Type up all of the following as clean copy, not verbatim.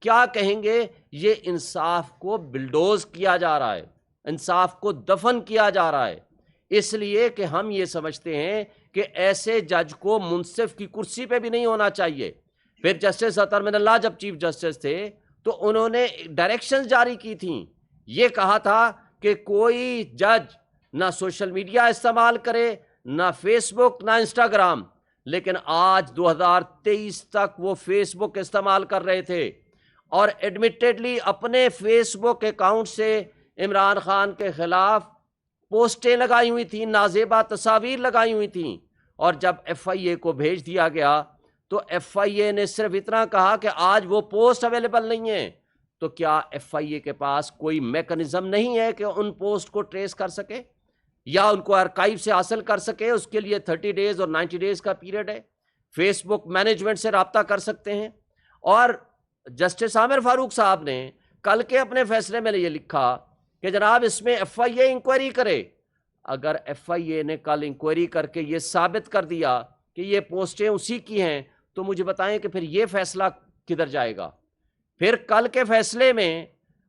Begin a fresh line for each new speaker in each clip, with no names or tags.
کیا کہیں گے؟ یہ انصاف کو بلڈوز کیا جا رہا ہے، انصاف کو دفن کیا جا رہا ہے، اس لیے کہ ہم یہ سمجھتے ہیں کہ ایسے جج کو منصف کی کرسی پہ بھی نہیں ہونا چاہیے۔ پھر جسٹس اطہر من اللہ جب چیف جسٹس تھے تو انہوں نے ڈائریکشنز جاری کی تھیں، یہ کہا تھا کہ کوئی جج نہ سوشل میڈیا استعمال کرے، نہ فیس بک، نہ انسٹاگرام، لیکن آج 2023 تک وہ فیس بک استعمال کر رہے تھے، اور ایڈمیٹڈلی اپنے فیس بک اکاؤنٹ سے عمران خان کے خلاف پوسٹیں لگائی ہوئی تھیں، نازیبہ تصاویر لگائی ہوئی تھیں، اور جب ایف آئی اے کو بھیج دیا گیا تو ایف آئی اے نے صرف اتنا کہا کہ آج وہ پوسٹ اویلیبل نہیں ہے۔ تو کیا ایف آئی اے کے پاس کوئی میکنزم نہیں ہے کہ ان پوسٹ کو ٹریس کر سکے یا ان کو آرکائیو سے حاصل کر سکے؟ اس کے لیے 30 ڈیز اور 90 ڈیز کا پیریڈ ہے، فیس بک مینجمنٹ سے رابطہ کر سکتے ہیں۔ اور جسٹس عامر فاروق صاحب نے کل کے اپنے فیصلے میں یہ لکھا کہ جناب اس میں ایف آئی اے انکوائری کرے۔ اگر ایف آئی اے نے کل انکوائری کر کے یہ ثابت کر دیا کہ یہ پوسٹیں اسی کی ہیں تو مجھے بتائیں کہ پھر یہ فیصلہ کدھر جائے گا؟ پھر کل کے فیصلے میں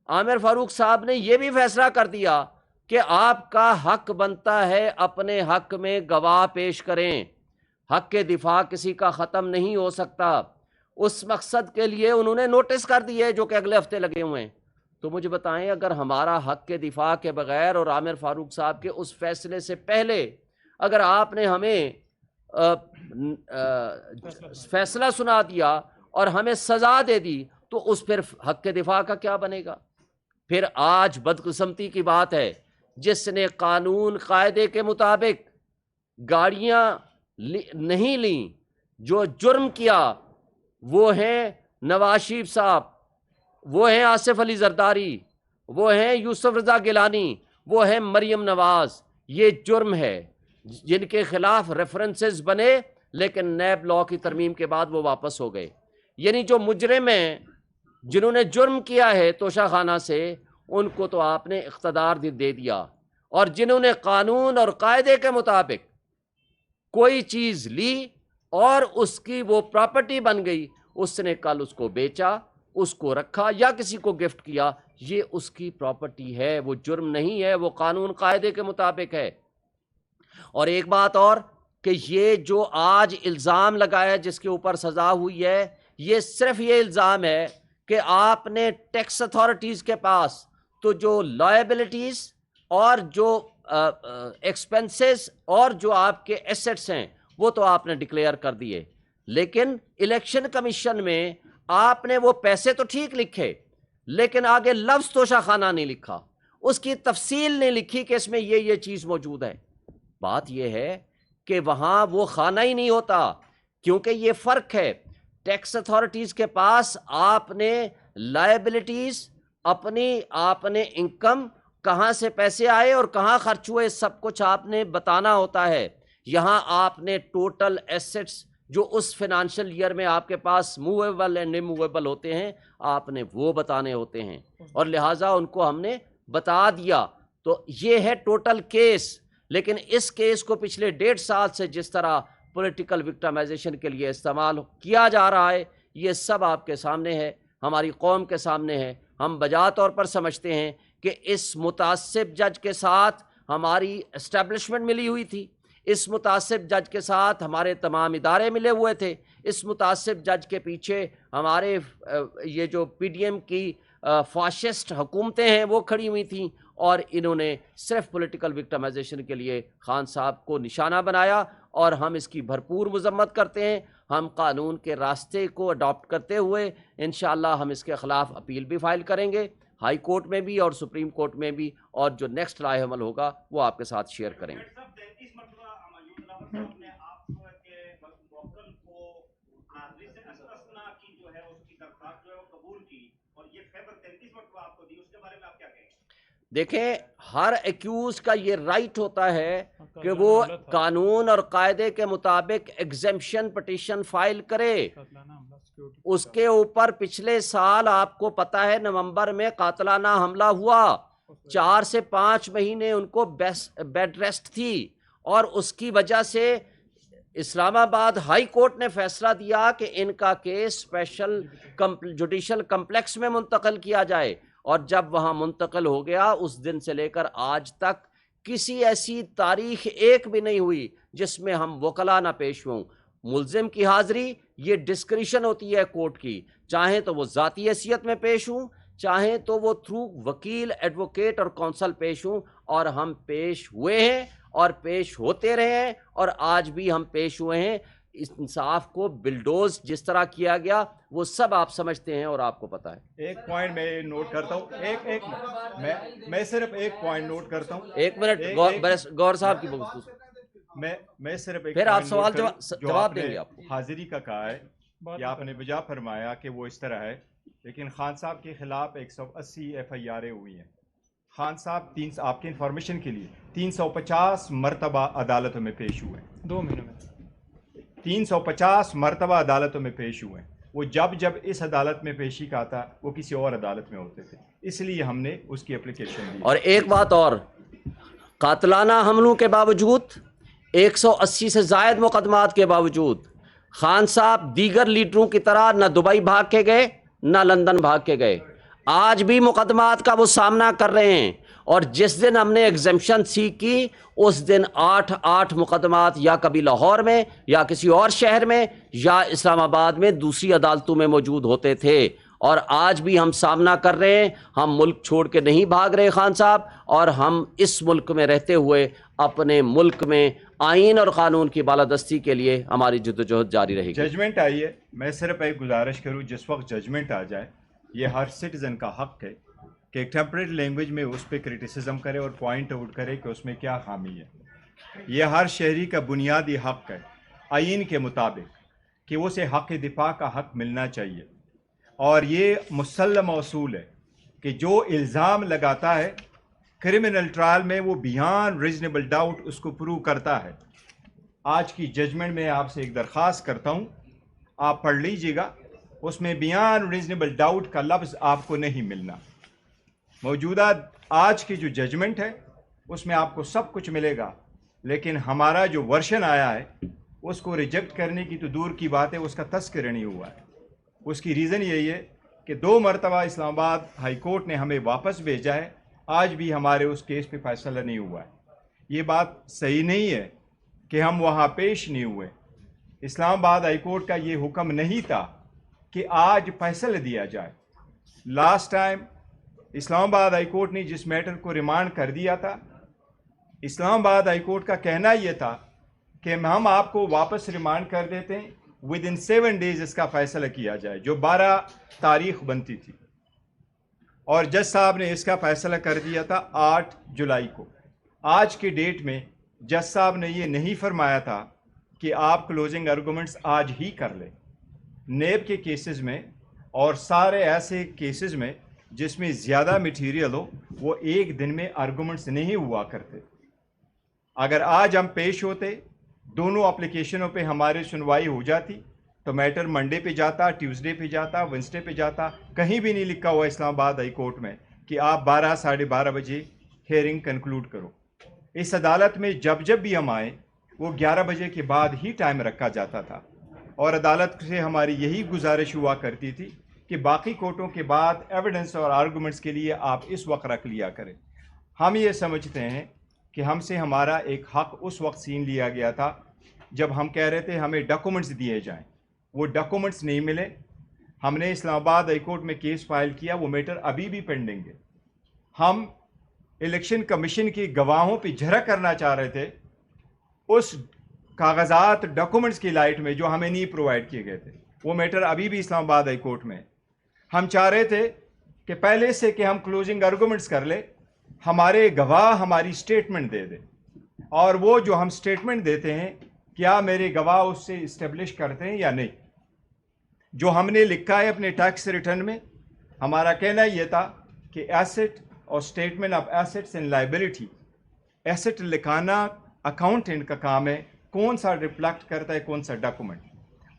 عامر فاروق صاحب نے یہ بھی فیصلہ کر دیا کہ آپ کا حق بنتا ہے اپنے حق میں گواہ پیش کریں، حق کے دفاع کسی کا ختم نہیں ہو سکتا۔ اس مقصد کے لیے انہوں نے نوٹس کر دیے جو کہ اگلے ہفتے لگے ہوئے ہیں۔ تو مجھے بتائیں اگر ہمارا حق کے دفاع کے بغیر اور عامر فاروق صاحب کے اس فیصلے سے پہلے اگر آپ نے ہمیں فیصلہ سنا دیا اور ہمیں سزا دے دی تو اس پھر حق کے دفاع کا کیا بنے گا؟ پھر آج بدقسمتی کی بات ہے جس نے قانون قاعدے کے مطابق گاڑیاں نہیں لیں، جو جرم کیا، وہ ہیں نواز شریف صاحب، وہ ہیں آصف علی زرداری، وہ ہیں یوسف رضا گیلانی، وہ ہیں مریم نواز۔ یہ جرم ہے جن کے خلاف ریفرنسز بنے لیکن نیب لاء کی ترمیم کے بعد وہ واپس ہو گئے۔ یعنی جو مجرم ہیں جنہوں نے جرم کیا ہے توشہ خانہ سے، ان کو تو آپ نے اقتدار دے دیا، اور جنہوں نے قانون اور قاعدے کے مطابق کوئی چیز لی اور اس کی وہ پراپرٹی بن گئی، اس نے کل اس کو بیچا، اس کو رکھا یا کسی کو گفٹ کیا، یہ اس کی پراپرٹی ہے، وہ جرم نہیں ہے، وہ قانون قاعدے کے مطابق ہے۔ اور ایک بات اور کہ یہ جو آج الزام لگایا جس کے اوپر سزا ہوئی ہے، یہ صرف یہ الزام ہے کہ آپ نے ٹیکس اتھارٹیز کے پاس تو جو لائبلٹیز اور جو ایکسپنسز اور جو آپ کے ایسٹس ہیں وہ تو آپ نے ڈکلیئر کر دیے، لیکن الیکشن کمیشن میں آپ نے وہ پیسے تو ٹھیک لکھے لیکن آگے لفظ توشہ خانہ نہیں لکھا، اس کی تفصیل نہیں لکھی کہ اس میں یہ چیز موجود ہے۔ بات یہ ہے کہ وہاں وہ خانہ ہی نہیں ہوتا، کیونکہ یہ فرق ہے۔ ٹیکس اتھارٹیز کے پاس آپ نے لائبلٹیز اپنی، آپ نے انکم کہاں سے پیسے آئے اور کہاں خرچ ہوئے سب کچھ آپ نے بتانا ہوتا ہے۔ یہاں آپ نے ٹوٹل ایسٹس جو اس فائنانشل ایئر میں آپ کے پاس موویبل اینڈ اموویبل ہوتے ہیں آپ نے وہ بتانے ہوتے ہیں، اور لہٰذا ان کو ہم نے بتا دیا۔ تو یہ ہے ٹوٹل کیس، لیکن اس کیس کو پچھلے 1.5 سال سے جس طرح پولیٹیکل وکٹمائزیشن کے لیے استعمال کیا جا رہا ہے یہ سب آپ کے سامنے ہے، ہماری قوم کے سامنے ہے۔ ہم بجا طور پر سمجھتے ہیں کہ اس متعصب جج کے ساتھ ہماری اسٹیبلشمنٹ ملی ہوئی تھی، اس متعصب جج کے ساتھ ہمارے تمام ادارے ملے ہوئے تھے، اس متعصب جج کے پیچھے ہمارے یہ جو پی ڈی ایم کی فاشسٹ حکومتیں ہیں وہ کھڑی ہوئی تھیں، اور انہوں نے صرف پولیٹیکل وکٹمائزیشن کے لیے خان صاحب کو نشانہ بنایا، اور ہم اس کی بھرپور مذمت کرتے ہیں۔ ہم قانون کے راستے کو اڈاپٹ کرتے ہوئے انشاءاللہ ہم اس کے خلاف اپیل بھی فائل کریں گے، ہائی کورٹ میں بھی اور سپریم کورٹ میں بھی، اور جو نیکسٹ رائے عمل ہوگا وہ آپ کے ساتھ شیئر کریں گے۔ دیکھیں ہر ایکیوز کا یہ رائٹ ہوتا ہے کہ وہ قانون اور قاعدے کے مطابق ایگزیمپشن پٹیشن فائل کرے۔ اس کے اوپر پچھلے سال آپ کو پتا ہے نومبر میں قاتلانہ حملہ ہوا، 4 سے 5 مہینے ان کو بیڈ ریسٹ تھی، اور اس کی وجہ سے اسلام آباد ہائی کورٹ نے فیصلہ دیا کہ ان کا کیس اسپیشل جوڈیشل کمپلیکس میں منتقل کیا جائے، اور جب وہاں منتقل ہو گیا اس دن سے لے کر آج تک کسی ایسی تاریخ ایک بھی نہیں ہوئی جس میں ہم وکلا نہ پیش ہوں۔ ملزم کی حاضری یہ ڈسکریشن ہوتی ہے کورٹ کی، چاہیں تو وہ ذاتی حیثیت میں پیش ہوں، چاہیں تو وہ تھرو وکیل، ایڈوکیٹ اور کونسل پیش ہوں، اور ہم پیش ہوئے ہیں اور پیش ہوتے رہے ہیں، اور آج بھی ہم پیش ہوئے ہیں۔ انصاف کو بلڈوز جس طرح کیا گیا وہ سب آپ سمجھتے ہیں اور آپ کو پتا ہے۔
ایک پوائنٹ میں نوٹ کرتا ہوں، میں صرف ایک پوائنٹ نوٹ کرتا ہوں۔
ایک منٹ گور صاحب کی گفتگو،
میں صرف ایک
پھر آپ سوال
جو
جواب دیں گے آپ کو۔
حاضری کا کہا ہے کہ آپ نے بجا فرمایا کہ وہ اس طرح ہے، لیکن خان صاحب کے خلاف 180 FIR ہوئی ہیں۔ خان صاحب آپ کی انفارمیشن کے لیے 350 مرتبہ عدالتوں میں پیش ہوئے ہیں،
2 مہینوں میں
350 مرتبہ عدالتوں میں پیش ہوئے ہیں۔ وہ جب اس عدالت میں پیشی کا تھا وہ کسی اور عدالت میں ہوتے تھے، اس لیے ہم نے اس کی اپلیکیشن دی۔
اور ایک بات اور، قاتلانہ حملوں کے باوجود، 180 سے زائد مقدمات کے باوجود، خان صاحب دیگر لیڈروں کی طرح نہ دبئی بھاگ کے گئے نہ لندن بھاگ کے گئے، آج بھی مقدمات کا وہ سامنا کر رہے ہیں، اور جس دن ہم نے ایگزمپشن سیکھ کی اس دن 8 مقدمات یا کبھی لاہور میں یا کسی اور شہر میں یا اسلام آباد میں دوسری عدالتوں میں موجود ہوتے تھے، اور آج بھی ہم سامنا کر رہے ہیں۔ ہم ملک چھوڑ کے نہیں بھاگ رہے خان صاحب، اور ہم اس ملک میں رہتے ہوئے اپنے ملک میں آئین اور قانون کی بالادستی کے لیے ہماری جدوجہد جاری رہے گی۔
ججمنٹ آئی ہے، میں صرف ایک گزارش کروں، جس وقت ججمنٹ آ جائے یہ ہر سٹیزن کا حق ہے کہ ایک ٹیمپریٹ لینگویج میں اس پہ کرٹیسزم کرے اور پوائنٹ آؤٹ کرے کہ اس میں کیا خامی ہے۔ یہ ہر شہری کا بنیادی حق ہے آئین کے مطابق کہ اسے حق دفاع کا حق ملنا چاہیے، اور یہ مسلم اصول ہے کہ جو الزام لگاتا ہے کرمنل ٹرائل میں وہ بیان ریزنیبل ڈاؤٹ اس کو پروو کرتا ہے۔ آج کی ججمنٹ میں آپ سے ایک درخواست کرتا ہوں، آپ پڑھ لیجئے گا، اس میں بیان ریزنیبل ڈاؤٹ کا لفظ آپ کو نہیں ملنا۔ موجودہ آج کی جو ججمنٹ ہے اس میں آپ کو سب کچھ ملے گا، لیکن ہمارا جو ورشن آیا ہے اس کو ریجیکٹ کرنے کی تو دور کی بات ہے، اس کا تذکرہ نہیں ہوا ہے۔ اس کی ریزن یہی ہے کہ 2 مرتبہ اسلام آباد ہائی کورٹ نے ہمیں واپس بھیجا ہے، آج بھی ہمارے اس کیس پہ فیصلہ نہیں ہوا ہے۔ یہ بات صحیح نہیں ہے کہ ہم وہاں پیش نہیں ہوئے۔ اسلام آباد ہائی کورٹ کا یہ حکم نہیں تھا کہ آج فیصلہ دیا جائے۔ لاسٹ ٹائم اسلام آباد ہائی کورٹ نے جس میٹر کو ریمانڈ کر دیا تھا، اسلام آباد ہائی کورٹ کا کہنا یہ تھا کہ ہم آپ کو واپس ریمانڈ کر دیتے ہیں، ودن 7 days اس کا فیصلہ کیا جائے، جو 12 تاریخ بنتی تھی، اور جج صاحب نے اس کا فیصلہ کر دیا تھا 8 جولائی کو۔ آج کی ڈیٹ میں جج صاحب نے یہ نہیں فرمایا تھا کہ آپ کلوزنگ آرگومنٹس آج ہی کر لیں۔ نیب کے کیسز میں اور سارے ایسے کیسز میں جس میں زیادہ میٹیریل ہو، وہ ایک دن میں آرگومنٹس نہیں ہوا کرتے۔ اگر آج ہم پیش ہوتے، دونوں اپلیکیشنوں پہ ہماری سنوائی ہو جاتی، تو میٹر منڈے پہ جاتا، ٹیوزڈے پہ جاتا، وینسڈے پہ جاتا۔ کہیں بھی نہیں لکھا ہوا اسلام آباد ہائی کورٹ میں کہ آپ 12 ساڑھے 12 بجے ہیئرنگ کنکلوڈ کرو۔ اس عدالت میں جب بھی ہم آئیں وہ 11 بجے کے بعد ہی ٹائم رکھا جاتا تھا، اور عدالت سے ہماری یہی گزارش ہوا کرتی تھی کہ باقی کورٹوں کے بعد ایویڈنس اور آرگومنٹس کے لیے آپ اس وقت رکھ لیا کریں۔ ہم یہ سمجھتے ہیں کہ ہم سے ہمارا ایک حق اس وقت چھین لیا گیا تھا جب ہم کہہ رہے تھے ہمیں ڈاکومنٹس دیے جائیں، وہ ڈاکومنٹس نہیں ملے۔ ہم نے اسلام آباد ہائی کورٹ میں کیس فائل کیا، وہ میٹر ابھی بھی پینڈنگ ہے۔ ہم الیکشن کمیشن کی گواہوں پہ جھڑک کرنا چاہ رہے تھے اس کاغذات ڈاکومنٹس کی لائٹ میں جو ہمیں نہیں پرووائڈ کیے گئے تھے، وہ میٹر ابھی بھی اسلام آباد ہائی کورٹ میں۔ ہم چاہ رہے تھے کہ پہلے سے کہ ہم کلوزنگ آرگومنٹس کر لیں، ہمارے گواہ ہماری سٹیٹمنٹ دے دیں، اور وہ جو ہم سٹیٹمنٹ دیتے ہیں کیا میرے گواہ اس سے اسٹیبلش کرتے ہیں یا نہیں۔ جو ہم نے لکھا ہے اپنے ٹیکس ریٹرن میں، ہمارا کہنا یہ تھا کہ ایسٹ اور statement of assets and liability, asset لکھانا اکاؤنٹنٹ کا کام ہے، کون سا ریفلیکٹ کرتا ہے کون سا ڈاکومنٹ۔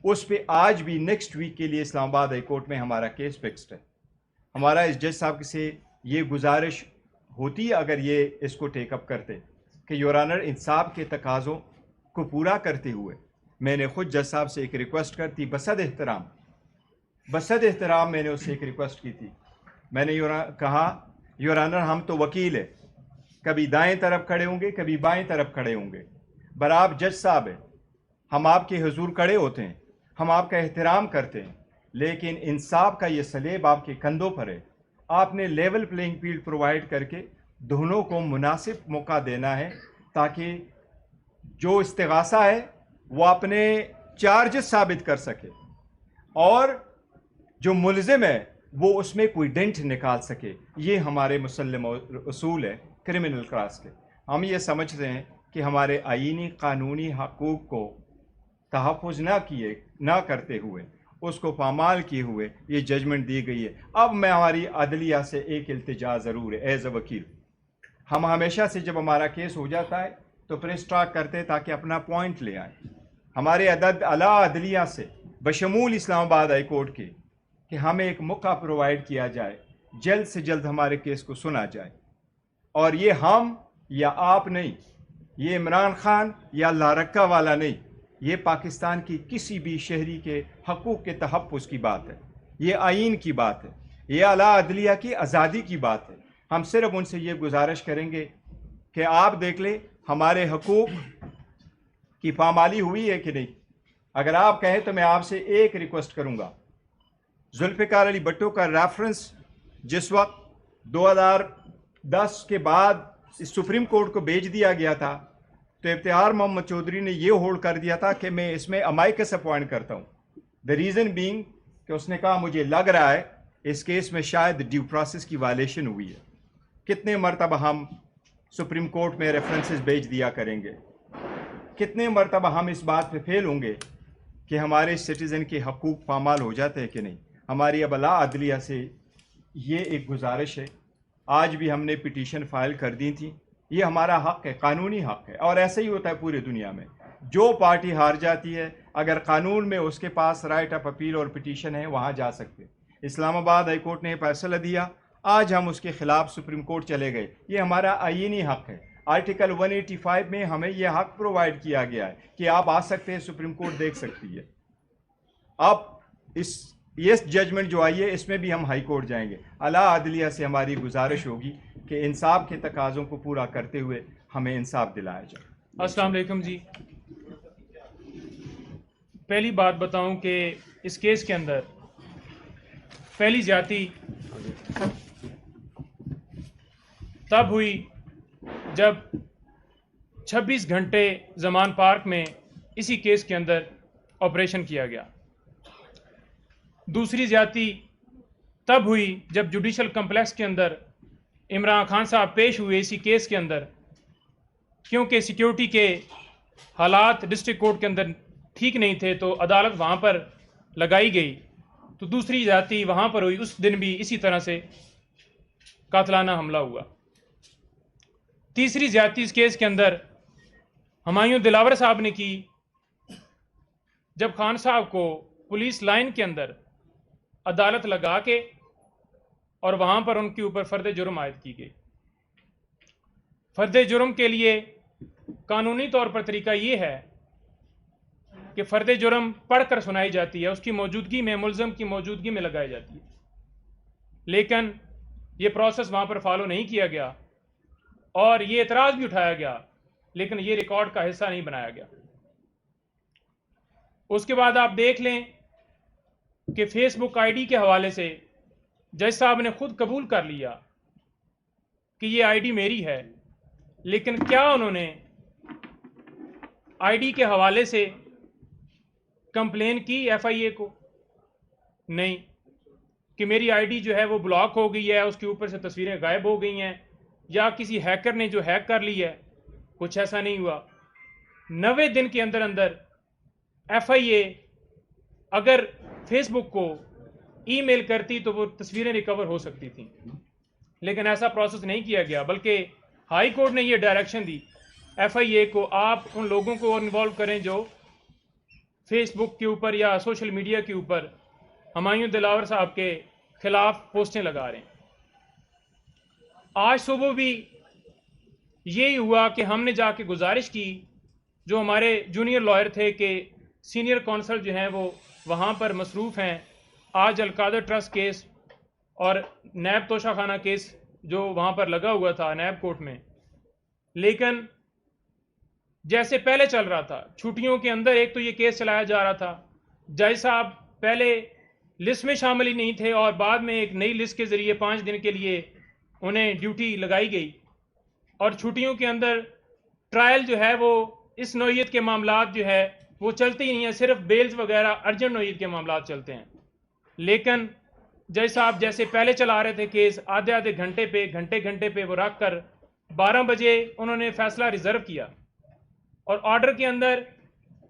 اس پہ آج بھی نیکسٹ ویک کے لیے اسلام آباد ہائی کورٹ میں ہمارا کیس فکسڈ ہے۔ ہمارا اس جج صاحب سے یہ گزارش ہوتی ہے اگر یہ اس کو ٹیک اپ کرتے کہ یور آنر انصاف کے تقاضوں کو پورا کرتے ہوئے میں نے خود جج صاحب سے ایک ریکویسٹ کرتی بصد احترام میں نے اس سے ایک ریکویسٹ کی تھی. میں نے کہا یور آنر ہم تو وکیل ہیں, کبھی دائیں طرف کھڑے ہوں گے کبھی بائیں طرف کھڑے ہوں گے, پر آپ جج صاحب ہیں, ہم آپ کے حضور کھڑے ہوتے ہیں, ہم آپ کا احترام کرتے ہیں, لیکن انصاف کا یہ سلیب آپ کے کندھوں پر ہے. آپ نے لیول پلینگ فیلڈ پرووائڈ کر کے دونوں کو مناسب موقع دینا ہے تاکہ جو استغاثہ ہے وہ اپنے چارجز ثابت کر سکے اور جو ملزم ہے وہ اس میں کوئی ڈینٹ نکال سکے. یہ ہمارے مسلم اصول ہے کرمنل کراس کے. ہم یہ سمجھتے ہیں کہ ہمارے آئینی قانونی حقوق کو تحفظ نہ کرتے ہوئے, اس کو پامال کیے ہوئے یہ ججمنٹ دی گئی ہے. اب میں ہماری عدلیہ سے ایک التجا ضرور ہے ایز اے وکیل. ہم ہمیشہ سے جب ہمارا کیس ہو جاتا ہے تو پریس ٹاک کرتے ہیں تاکہ اپنا پوائنٹ لے آئیں. ہمارے اعلیٰ عدلیہ سے بشمول اسلام آباد ہائی کورٹ کے کہ ہمیں ایک موقع پرووائڈ کیا جائے, جلد سے جلد ہمارے کیس کو سنا جائے. اور یہ ہم یا آپ نہیں, یہ عمران خان یا اللہ رکھا والا نہیں, یہ پاکستان کی کسی بھی شہری کے حقوق کے تحفظ کی بات ہے, یہ آئین کی بات ہے, یہ اعلیٰ عدلیہ کی آزادی کی بات ہے. ہم صرف ان سے یہ گزارش کریں گے کہ آپ دیکھ لیں ہمارے حقوق کی پامالی ہوئی ہے کہ نہیں. اگر آپ کہیں تو میں آپ سے ایک ریکویسٹ کروں گا, ذوالفقار علی بھٹو کا ریفرنس جس وقت 2010 کے بعد سپریم کورٹ کو بھیج دیا گیا تھا تو افتخار محمد چودھری نے یہ ہولڈ کر دیا تھا کہ میں اس میں امائکس اپوائنٹ کرتا ہوں. دا ریزن بینگ کہ اس نے کہا مجھے لگ رہا ہے اس کیس میں شاید ڈیو پروسیس کی وائلیشن ہوئی ہے. کتنے مرتبہ ہم سپریم کورٹ میں ریفرنسز بھیج دیا کریں گے, کتنے مرتبہ ہم اس بات پہ فیل ہوں گے کہ ہمارے سٹیزن کے حقوق پامال ہو جاتے ہیں کہ نہیں. ہماری اب اعلیٰ عدلیہ سے یہ ایک گزارش ہے, آج بھی ہم نے پٹیشن فائل کر دی تھی, یہ ہمارا حق ہے, قانونی حق ہے, اور ایسا ہی ہوتا ہے پورے دنیا میں. جو پارٹی ہار جاتی ہے اگر قانون میں اس کے پاس رائٹ آف اپیل اور پٹیشن ہے وہاں جا سکتے. اسلام آباد ہائی کورٹ نے فیصلہ دیا, آج ہم اس کے خلاف سپریم کورٹ چلے گئے, یہ ہمارا آئینی حق ہے. آرٹیکل 185 میں ہمیں یہ حق پرووائڈ کیا گیا ہے کہ آپ آ سکتے ہیں, سپریم کورٹ دیکھ سکتی ہے. اب اس ججمنٹ جو آئی ہے اس میں بھی ہم ہائی کورٹ جائیں گے. اعلیٰ عدلیہ سے ہماری گزارش ہوگی کہ انصاف کے تقاضوں کو پورا کرتے ہوئے ہمیں انصاف دلایا جائے.
السلام علیکم جی. پہلی بات بتاؤں کہ اس کیس کے اندر پہلی زیادتی تب ہوئی جب 26 گھنٹے زمان پارک میں اسی کیس کے اندر آپریشن کیا گیا. دوسری زیادتی تب ہوئی جب جوڈیشل کمپلیکس کے اندر عمران خان صاحب پیش ہوئے اسی کیس کے اندر, کیونکہ سیکیورٹی کے حالات ڈسٹرکٹ کورٹ کے اندر ٹھیک نہیں تھے تو عدالت وہاں پر لگائی گئی, تو دوسری زیادتی وہاں پر ہوئی. اس دن بھی اسی طرح سے قاتلانہ حملہ ہوا. تیسری زیادتی اس کیس کے اندر ہمایوں دلاور صاحب نے کی جب خان صاحب کو پولیس لائن کے اندر عدالت لگا کے اور وہاں پر ان کے اوپر فرد جرم عائد کی گئی. فرد جرم کے لیے قانونی طور پر طریقہ یہ ہے کہ فرد جرم پڑھ کر سنائی جاتی ہے, اس کی موجودگی میں, ملزم کی موجودگی میں لگائی جاتی ہے, لیکن یہ پروسیس وہاں پر فالو نہیں کیا گیا اور یہ اعتراض بھی اٹھایا گیا, لیکن یہ ریکارڈ کا حصہ نہیں بنایا گیا. اس کے بعد آپ دیکھ لیں کہ فیس بک آئی ڈی کے حوالے سے جج صاحب نے خود قبول کر لیا کہ یہ آئی ڈی میری ہے, لیکن کیا انہوں نے آئی ڈی کے حوالے سے کمپلین کی ایف آئی اے کو؟ نہیں, کہ میری آئی ڈی جو ہے وہ بلاک ہو گئی ہے, اس کے اوپر سے تصویریں غائب ہو گئی ہیں, یا کسی ہیکر نے جو ہیک کر لی ہے. کچھ ایسا نہیں ہوا. 90 دن کے اندر اندر ایف آئی اے اگر فیس بک کو ای میل کرتی تو وہ تصویریں ریکور ہو سکتی تھیں, لیکن ایسا پروسیس نہیں کیا گیا, بلکہ ہائی کورٹ نے یہ ڈائریکشن دی ایف آئی اے کو, آپ ان لوگوں کو انوالو کریں جو فیس بک کے اوپر یا سوشل میڈیا کے اوپر ہمایوں دلاور صاحب کے خلاف پوسٹیں لگا رہے ہیں. آج صبح بھی یہی ہوا کہ ہم نے جا کے گزارش کی جو ہمارے جونیئر لائر تھے کہ سینئر کونسل جو ہیں وہ وہاں پر مصروف ہیں. آج القادر ٹرسٹ کیس اور نیب توشہ خانہ کیس جو وہاں پر لگا ہوا تھا نیب کورٹ میں، لیکن جیسے پہلے چل رہا تھا چھٹیوں کے اندر ایک تو یہ کیس چلایا جا رہا تھا. جج صاحب پہلے لسٹ میں شامل ہی نہیں تھے اور بعد میں ایک نئی لسٹ کے ذریعے 5 دن کے لیے انہیں ڈیوٹی لگائی گئی، اور چھٹیوں کے اندر ٹرائل جو ہے وہ اس نوعیت کے معاملات جو ہے وہ چلتے ہی نہیں ہیں، صرف بیلز وغیرہ ارجنٹ نوعیت کے معاملات چلتے ہیں. لیکن جج صاحب جیسے پہلے چلا رہے تھے کیس آدھے گھنٹے پہ وہ رکھ کر 12 بجے انہوں نے فیصلہ ریزرو کیا، اور آرڈر کے اندر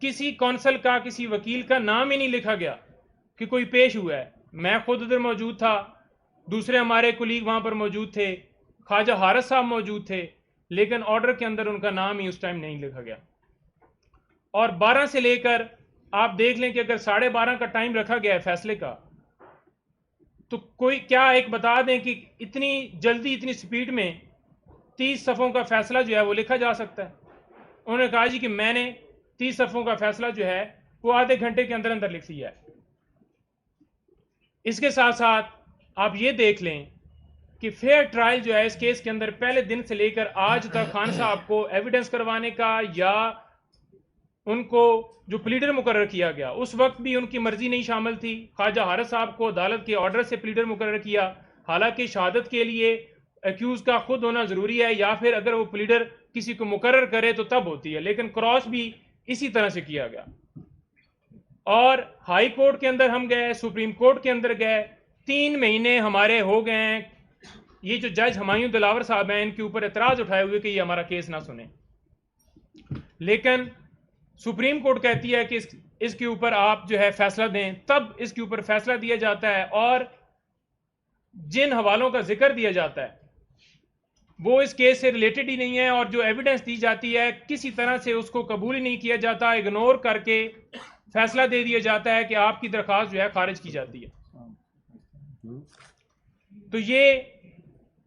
کسی کونسل کا کسی وکیل کا نام ہی نہیں لکھا گیا کہ کوئی پیش ہوا ہے. میں خود ادھر موجود تھا، دوسرے ہمارے کولیگ وہاں پر موجود تھے، خواجہ حارث صاحب موجود تھے، لیکن آرڈر کے اندر ان کا نام ہی اس ٹائم نہیں لکھا گیا. اور 12 سے لے کر آپ دیکھ لیں کہ اگر 12:30 کا ٹائم رکھا گیا ہے فیصلے کا، تو کوئی کیا ایک بتا دیں کہ اتنی جلدی اتنی سپیڈ میں 30 صفحوں کا فیصلہ جو ہے وہ لکھا جا سکتا ہے؟ انہوں نے کہا جی کہ میں نے 30 صفحوں کا فیصلہ جو ہے وہ آدھے گھنٹے کے اندر لکھ لیا ہے. اس کے ساتھ ساتھ آپ یہ دیکھ لیں کہ فیئر ٹرائل جو ہے اس کیس کے اندر پہلے دن سے لے کر آج تک خان صاحب کو ایویڈنس کروانے کا یا ان کو جو پلیڈر مقرر کیا گیا اس وقت بھی ان کی مرضی نہیں شامل تھی. خواجہ حارث صاحب کو عدالت کے آرڈر سے پلیڈر مقرر کیا، حالانکہ شہادت کے لیے ایکیوز کا خود ہونا ضروری ہے، یا پھر اگر وہ پلیڈر کسی کو مقرر کرے تو تب ہوتی ہے، لیکن کراس بھی اسی طرح سے کیا گیا. اور ہائی کورٹ کے اندر ہم گئے، سپریم کورٹ کے اندر گئے، 3 مہینے ہمارے ہو گئے ہیں. یہ جو جج ہمایوں دلاور صاحب ہیں ان کے اوپر اعتراض اٹھائے ہوئے کہ یہ ہمارا کیس نہ سنیں، لیکن سپریم کورٹ کہتی ہے کہ اس کے اوپر آپ جو ہے فیصلہ دیں، تب اس کے اوپر فیصلہ دیا جاتا ہے. اور جن حوالوں کا ذکر دیا جاتا ہے وہ اس کیس سے ریلیٹڈ ہی نہیں ہے، اور جو ایویڈنس دی جاتی ہے کسی طرح سے اس کو قبول ہی نہیں کیا جاتا، اگنور کر کے فیصلہ دے دیا جاتا ہے کہ آپ کی درخواست جو ہے خارج کی جاتی ہے. تو یہ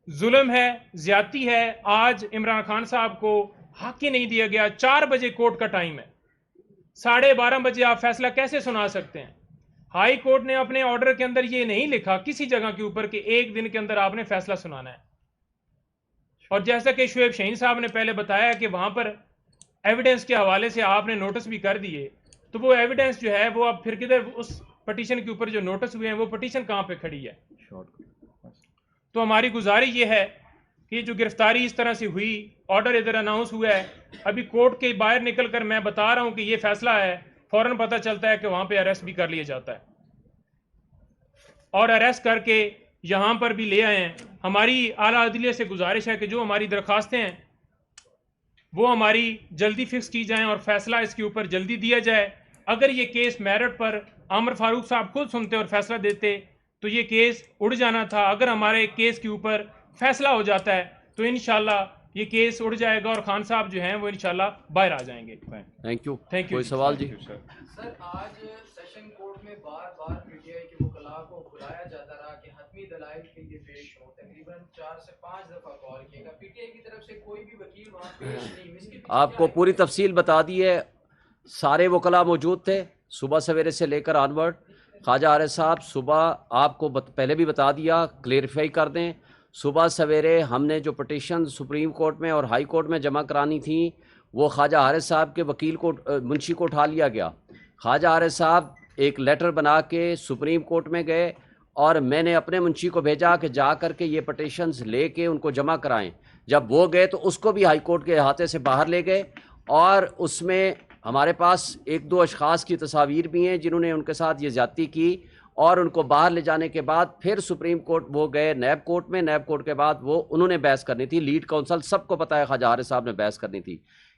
ظلم ہے، زیادتی ہے. آج عمران خان صاحب کو حق ہی نہیں دیا گیا. 4 بجے کورٹ کا ٹائم ہے، 12:30 بجے آپ فیصلہ کیسے سنا سکتے ہیں؟ ہائی کورٹ نے اپنے آرڈر کے اندر یہ نہیں لکھا کسی جگہ کے اوپر کہ 1 دن کے اندر آپ نے فیصلہ سنانا ہے. اور جیسا کہ شعیب شہین صاحب نے پہلے بتایا کہ وہاں پر ایویڈنس کے حوالے سے آپ نے نوٹس بھی کر دیے، تو وہ ایویڈنس جو ہے وہ اب پھر کدھر، اس پٹیشن کے اوپر جو نوٹس ہوئے ہیں وہ پٹیشن کہاں پہ کھڑی ہے؟ تو ہماری گزارش یہ ہے کہ جو گرفتاری اس طرح سے ہوئی، آرڈر ادھر اناؤنس ہوا ہے، ابھی کورٹ کے باہر نکل کر میں بتا رہا ہوں کہ یہ فیصلہ ہے، فوراً پتہ چلتا ہے کہ وہاں پہ اریسٹ بھی کر لیا جاتا ہے، اور اریسٹ کر کے یہاں پر بھی لے آئے ہیں. ہماری اعلیٰ عدلیہ سے گزارش ہے کہ جو ہماری درخواستیں ہیں وہ ہماری جلدی فکس کی جائیں اور فیصلہ اس کے اوپر جلدی دیا جائے. اگر یہ کیس میرٹ پر عامر فاروق صاحب خود سنتے اور فیصلہ دیتے تو یہ کیس اڑ جانا تھا. اگر ہمارے کیس کے اوپر فیصلہ ہو جاتا ہے تو انشاءاللہ یہ کیس اڑ جائے گا اور خان صاحب جو ہیں وہ انشاءاللہ باہر آ جائیں گے.
Thank you.
Thank you.
کوئی سوال جی؟
سر آج سیشن کورٹ میں بار بار پی ٹی آئی کے وکلاء کو بلایا جاتا رہا کہ حتمی دلائل کے لیے پیش ہو، تقریباً 4 سے 5 دفعہ کال کیے گا، پی ٹی آئی کی طرف سے کوئی بھی وکیل وہاں پیش نہیں. اس کے پیچھے
آپ کو پوری تفصیل بتا دی ہے. سارے وکلاء موجود تھے صبح سویرے سے لے کر آنورڈ. خواجہ حارث صاحب صبح آپ کو پہلے بھی بتا دیا، کلیئرفائی کر دیں، صبح سویرے ہم نے جو پٹیشن سپریم کورٹ میں اور ہائی کورٹ میں جمع کرانی تھیں وہ خواجہ حارث صاحب کے وکیل کو منشی کو اٹھا لیا گیا. خواجہ حارث صاحب ایک لیٹر بنا کے سپریم کورٹ میں گئے اور میں نے اپنے منشی کو بھیجا کہ جا کر کے یہ پٹیشنز لے کے ان کو جمع کرائیں. جب وہ گئے تو اس کو بھی ہائی کورٹ کے احاطے سے باہر لے گئے، اور اس میں ہمارے پاس 1-2 اشخاص کی تصاویر بھی ہیں جنہوں نے ان کے ساتھ یہ زیادتی کی، اور ان کو باہر لے جانے کے بعد پھر سپریم کورٹ وہ گئے نیب کورٹ میں. نیب کورٹ کے بعد وہ انہوں نے بحث کرنی تھی، لیڈ کونسل سب کو پتہ ہے خواجہ حارث صاحب نے بحث کرنی تھی.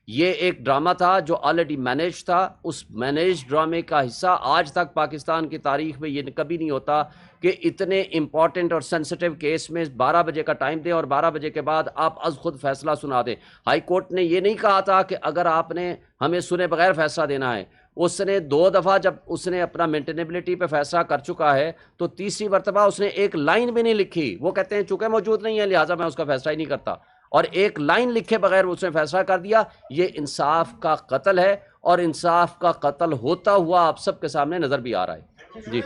یہ ایک ڈرامہ تھا جو آلریڈی مینیج تھا. اس مینیج ڈرامے کا حصہ آج تک پاکستان کی تاریخ میں یہ کبھی نہیں ہوتا کہ اتنے امپورٹنٹ اور سینسٹیو کیس میں 12 بجے کا ٹائم دیں اور 12 بجے کے بعد آپ از خود فیصلہ سنا دیں. ہائی کورٹ نے یہ نہیں کہا تھا کہ اگر آپ نے ہمیں سنے بغیر فیصلہ دینا ہے. اس نے 2 دفعہ جب اس نے اپنا مینٹینیبلٹی پہ فیصلہ کر چکا ہے تو تیسری مرتبہ اس نے ایک لائن بھی نہیں لکھی. وہ کہتے ہیں چونکہ موجود نہیں ہے لہٰذا میں اس کا فیصلہ ہی نہیں کرتا. اور ایک لائن لکھے بغیر اس نے فیصلہ کر دیا. یہ انصاف کا قتل ہے اور انصاف کا قتل ہوتا ہوا آپ سب کے سامنے نظر بھی آ رہا ہے. جی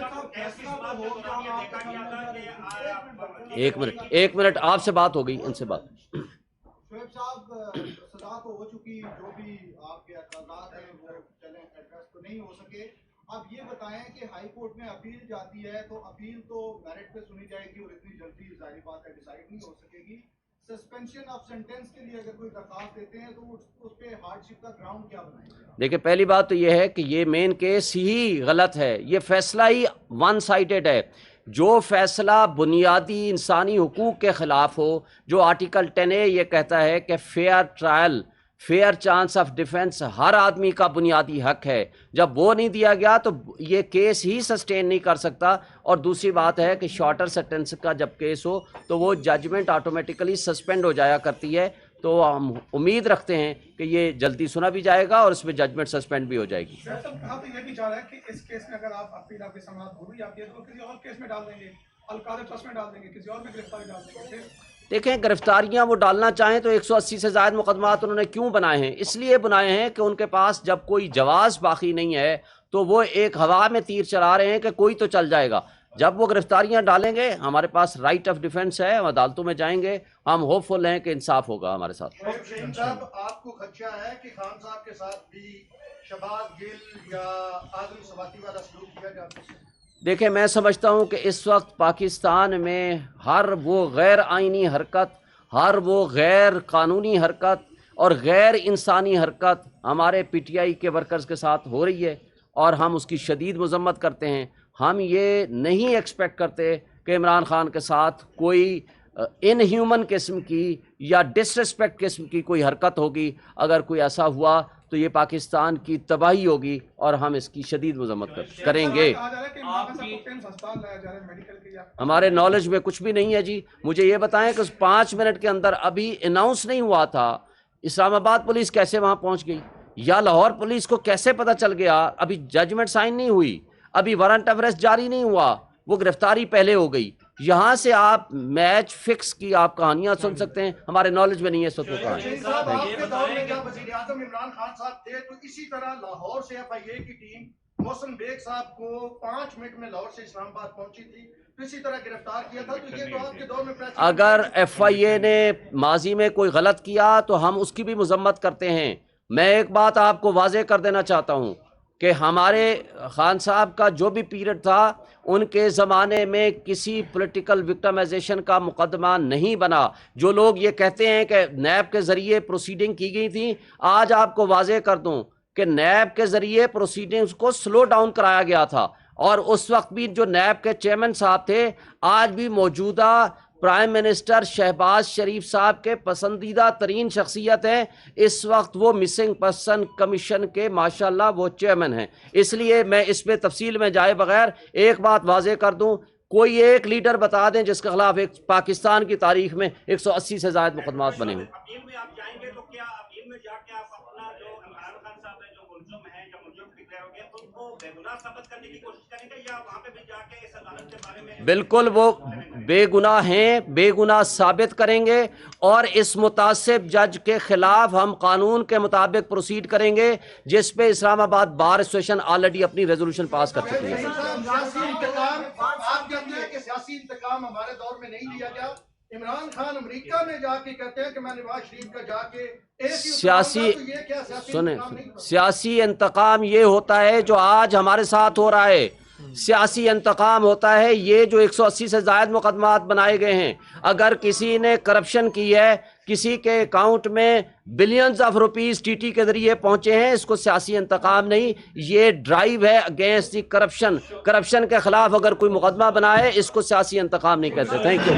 ایک منٹ آپ سے بات ہو گئی، ان سے بات.
شعیب صاحب، سزا تو ہو چکی، جو بھی آپ کے اعتراضات ہیں وہ چلیں ایڈریس تو نہیں ہو سکے. اب یہ بتائیں کہ ہائی کورٹ میں اپیل جاتی ہے تو اپیل تو میرٹ پہ سنی جائے گی اور اتنی جلدی ظاہری بات ہے ڈیسائیڈ نہیں ہو سکے گی. سسپینشن آف سینٹینس کے لیے اگر کوئی درخواست دیتے ہیں تو اس پہ ہارڈ شپ کا گراؤنڈ کیا بنائیں گے؟
دیکھیں پہلی بات تو یہ ہے کہ یہ مین کیس ہی غلط ہے، یہ فیصلہ ہی ون سائیڈڈ ہے. جو فیصلہ بنیادی انسانی حقوق کے خلاف ہو، جو آرٹیکل 10A یہ کہتا ہے کہ fair trial, fair chance of defence ہر آدمی کا بنیادی حق ہے، جب وہ نہیں دیا گیا تو یہ کیس ہی سسٹین نہیں کر سکتا. اور دوسری بات ہے کہ شارٹر سینٹینس کا جب کیس ہو تو وہ ججمنٹ آٹومیٹیکلی سسپینڈ ہو جایا کرتی ہے. تو ہم امید رکھتے ہیں کہ یہ جلدی سنا بھی جائے گا اور اس میں ججمنٹ سسپینڈ بھی ہو جائے گی.
سر کہا تو یہ بھی چاہ رہا ہے کہ اس کیس میں اگر آپ اپیل آپ کی سماعت ہو جاتی ہے تو کسی اور کیس میں ڈال دیں گے، القاعدہ ٹرسٹ میں ڈال دیں گے، کسی اور میں گرفتاری ڈال دیں گے.
دیکھیں گرفتاریاں وہ ڈالنا چاہیں تو 180 سے زائد مقدمات انہوں نے کیوں بنائے ہیں؟ اس لیے بنائے ہیں کہ ان کے پاس جب کوئی جواز باقی نہیں ہے تو وہ ایک ہوا میں تیر چلا رہے ہیں کہ کوئی تو چل جائے گا. جب وہ گرفتاریاں ڈالیں گے، ہمارے پاس رائٹ آف ڈیفنس ہے، ہم عدالتوں میں جائیں گے، ہم ہوپ فل ہیں کہ انصاف ہوگا ہمارے ساتھ.
صاحب آپ کو خدشہ ہے کہ خان صاحب کے ساتھ بھی شباب گل یا آدم سواتی والا سلوک کیا جاتا ہے؟
دیکھیں میں سمجھتا ہوں کہ اس وقت پاکستان میں ہر وہ غیر آئینی حرکت، ہر وہ غیر قانونی حرکت اور غیر انسانی حرکت ہمارے پی ٹی آئی کے ورکرز کے ساتھ ہو رہی ہے اور ہم اس کی شدید مذمت کرتے ہیں. ہم یہ نہیں ایکسپیکٹ کرتے کہ عمران خان کے ساتھ کوئی ان ہیومن قسم کی یا ڈس رسپیکٹ قسم کی کوئی حرکت ہوگی. اگر کوئی ایسا ہوا تو یہ پاکستان کی تباہی ہوگی اور ہم اس کی شدید مذمت کریں گے. ہمارے نالج میں کچھ بھی نہیں ہے جی. مجھے یہ بتائیں کہ 5 منٹ کے اندر ابھی اناؤنس نہیں ہوا تھا، اسلام آباد پولیس کیسے وہاں پہنچ گئی یا لاہور پولیس کو کیسے پتہ چل گیا؟ ابھی ججمنٹ سائن نہیں ہوئی، ابھی وارنٹ آف اریسٹ جاری نہیں ہوا، وہ گرفتاری پہلے ہو گئی. یہاں سے آپ میچ فکس کی آپ کہانیاں سن سکتے ہیں، ہمارے نالج میں نہیں ہے اس وقت وہ کہانی.
صاحب آپ کے دور میں جب وزیر اعظم عمران خان صاحب تھے تو اسی طرح لاہور سے ایف آئی اے کی ٹیم محسن بیگ صاحب کو 5 منٹ میں لاہور سے اسلام آباد پہنچی تھی، تو اسی طرح گرفتار کیا تھا. تو یہ تو آپ کے دور میں
اگر ایف آئی اے نے ماضی میں کوئی غلط کیا تو ہم اس کی بھی مذمت کرتے ہیں. میں ایک بات آپ کو واضح کر دینا چاہتا ہوں کہ ہمارے خان صاحب کا جو بھی پیریڈ تھا ان کے زمانے میں کسی پولیٹیکل وکٹمائزیشن کا مقدمہ نہیں بنا. جو لوگ یہ کہتے ہیں کہ نیب کے ذریعے پروسیڈنگ کی گئی تھی، آج آپ کو واضح کر دوں کہ نیب کے ذریعے پروسیڈنگز کو سلو ڈاؤن کرایا گیا تھا. اور اس وقت بھی جو نیب کے چیئرمین صاحب تھے، آج بھی موجودہ پرائم منسٹر شہباز شریف صاحب کے پسندیدہ ترین شخصیت ہیں. اس وقت وہ مسنگ پرسن کمیشن کے ماشاءاللہ وہ چیئرمین ہیں. اس لیے میں اس پہ تفصیل میں جائے بغیر ایک بات واضح کر دوں، کوئی ایک لیڈر بتا دیں جس کے خلاف ایک پاکستان کی تاریخ میں 180 سے زائد مقدمات بنے ہوئے.
اپیل میں آپ جائیں گے تو کیا اپیل میں جا کے آپ اپنا جو عمران خان صاحب ہیں جو ملزم ہیں یا ملزم ڈکلیئر ہو گئے ان کو بے گناہ ثابت کرنے کی کوشش کریں گے یا وہاں پہ بھی جا کے اس عدالت کے بارے میں
بالکل وہ بے گناہ ہیں، بے گناہ ثابت کریں گے اور اس متعصب جج کے خلاف ہم قانون کے مطابق پروسیڈ کریں گے جس پہ اسلام آباد بار ایسوسیشن آلریڈی اپنی ریزولوشن پاس کر چکی ہے.
آپ کہتے ہیں کہ سیاسی انتقام ہمارے دور میں نہیں لیا گیا. عمران خان امریکہ میں جا کے کہتے ہیں کہ میں نواز شریف کا جا کے
سیاسی انتقام یہ ہوتا ہے جو آج ہمارے ساتھ ہو رہا ہے. سیاسی انتقام ہوتا ہے یہ جو 180 سے زائد مقدمات بنائے گئے ہیں. اگر کسی نے کرپشن کی ہے، کسی کے اکاؤنٹ میں billions of rupees T T کے ذریعے پہنچے ہیں، اس کو سیاسی انتقام نہیں، یہ ڈرائیو ہے اگینسٹ دی کرپشن. کرپشن کے خلاف اگر کوئی مقدمہ بنائے اس کو سیاسی انتقام نہیں کہتے. Thank you.